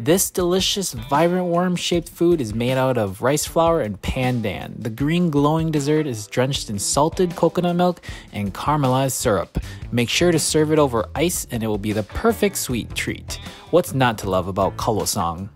This delicious, vibrant worm-shaped food is made out of rice flour and pandan. The green glowing dessert is drenched in salted coconut milk and caramelized syrup. Make sure to serve it over ice and it will be the perfect sweet treat. What's not to love about Khao Lod?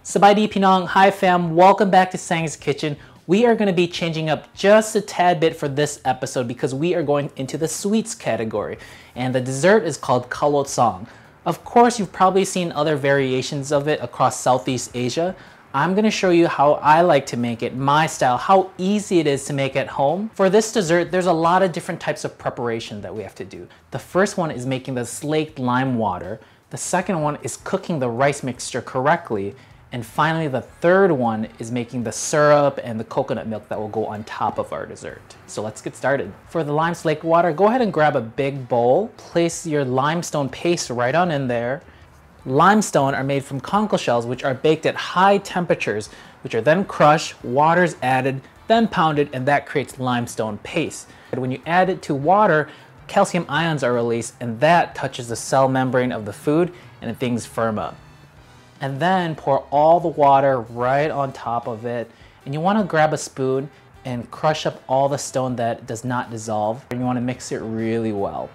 Sabaydi Pinong, hi fam, welcome back to Saeng's Kitchen. We are going to be changing up just a tad bit for this episode because we are going into the sweets category. And the dessert is called Khao Lod. Of course, you've probably seen other variations of it across Southeast Asia. I'm going to show you how I like to make it, my style, how easy it is to make at home. For this dessert, there's a lot of different types of preparation that we have to do. The first one is making the slaked lime water. The second one is cooking the rice mixture correctly. And finally, the third one is making the syrup and the coconut milk that will go on top of our dessert. So let's get started. For the lime slaked water, go ahead and grab a big bowl. Place your limestone paste right on in there. Limestone are made from conch shells, which are baked at high temperatures, which are then crushed, water's added, then pounded, and that creates limestone paste. And when you add it to water, calcium ions are released, and that touches the cell membrane of the food, and things firm up. And then pour all the water right on top of it. And you want to grab a spoon and crush up all the stone that does not dissolve. And you want to mix it really well.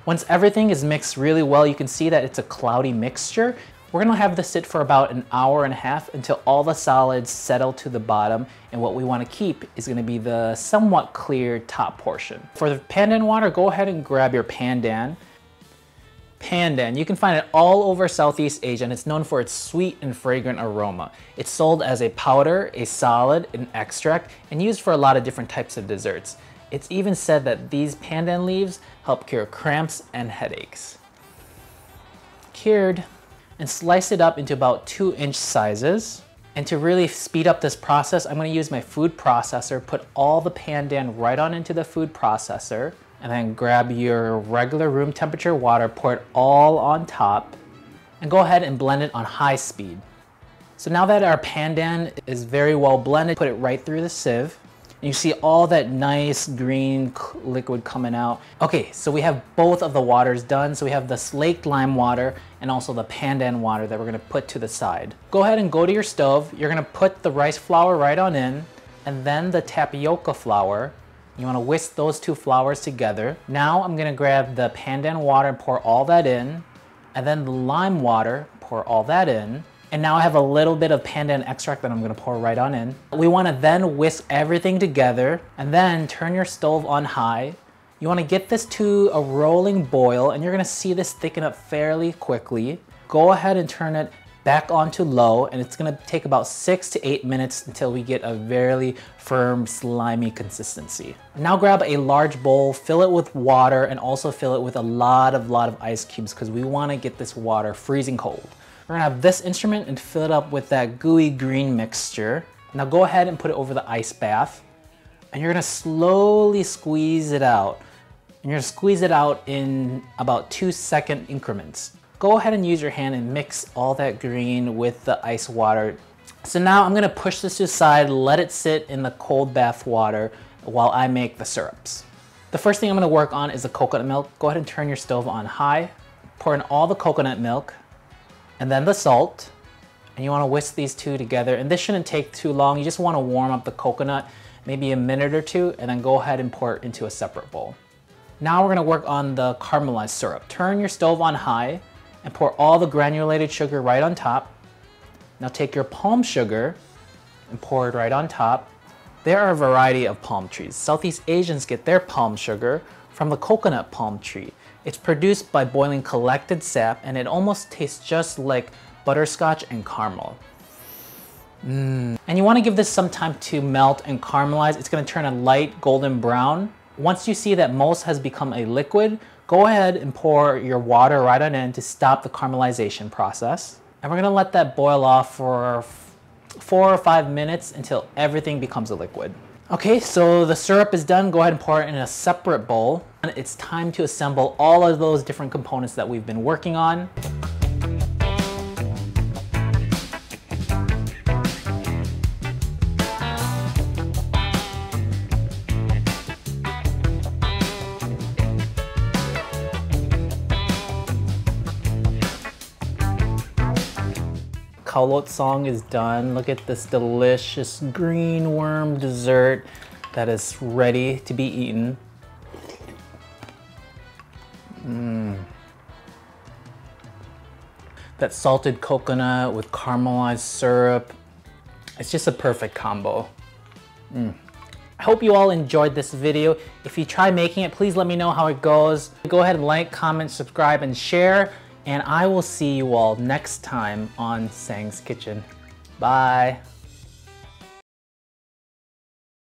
Once everything is mixed really well, you can see that it's a cloudy mixture. We're going to have this sit for about an hour and a half until all the solids settle to the bottom. And what we want to keep is going to be the somewhat clear top portion. For the pandan water, go ahead and grab your pandan. Pandan, you can find it all over Southeast Asia and it's known for its sweet and fragrant aroma. It's sold as a powder, a solid, an extract, and used for a lot of different types of desserts. It's even said that these pandan leaves help cure cramps and headaches. Cured, and slice it up into about 2-inch sizes. And to really speed up this process, I'm going to use my food processor, put all the pandan right on into the food processor. And then grab your regular room temperature water, pour it all on top, and go ahead and blend it on high speed. So now that our pandan is very well blended, put it right through the sieve. And you see all that nice green liquid coming out. Okay, so we have both of the waters done. So we have the slaked lime water and also the pandan water that we're gonna put to the side. Go ahead and go to your stove. You're gonna put the rice flour right on in, and then the tapioca flour. You want to whisk those two flours together. Now I'm going to grab the pandan water and pour all that in. And then the lime water, pour all that in. And now I have a little bit of pandan extract that I'm going to pour right on in. We want to then whisk everything together and then turn your stove on high. You want to get this to a rolling boil and you're going to see this thicken up fairly quickly. Go ahead and turn it back onto low, and it's gonna take about 6 to 8 minutes until we get a very firm, slimy consistency. Now grab a large bowl, fill it with water, and also fill it with a lot of ice cubes because we wanna get this water freezing cold. We're gonna have this instrument and fill it up with that gooey green mixture. Now go ahead and put it over the ice bath, and you're gonna slowly squeeze it out. And you're gonna squeeze it out in about 2-second increments. Go ahead and use your hand and mix all that green with the ice water. So now I'm gonna push this to the side, let it sit in the cold bath water while I make the syrups. The first thing I'm gonna work on is the coconut milk. Go ahead and turn your stove on high, pour in all the coconut milk, and then the salt. And you wanna whisk these two together. And this shouldn't take too long. You just wanna warm up the coconut, maybe a minute or two, and then go ahead and pour it into a separate bowl. Now we're gonna work on the caramelized syrup. Turn your stove on high, and pour all the granulated sugar right on top. Now take your palm sugar and pour it right on top. There are a variety of palm trees. Southeast Asians get their palm sugar from the coconut palm tree. It's produced by boiling collected sap and it almost tastes just like butterscotch and caramel. And you want to give this some time to melt and caramelize. It's going to turn a light golden brown. Once you see that most has become a liquid, go ahead and pour your water right on in to stop the caramelization process. And we're gonna let that boil off for 4 or 5 minutes until everything becomes a liquid. Okay, so the syrup is done. Go ahead and pour it in a separate bowl. And it's time to assemble all of those different components that we've been working on. Khao Lod song is done. Look at this delicious green worm dessert that is ready to be eaten. That salted coconut with caramelized syrup. It's just a perfect combo. I hope you all enjoyed this video. If you try making it, please let me know how it goes. Go ahead and like, comment, subscribe, and share. And I will see you all next time on Saeng's Kitchen. Bye.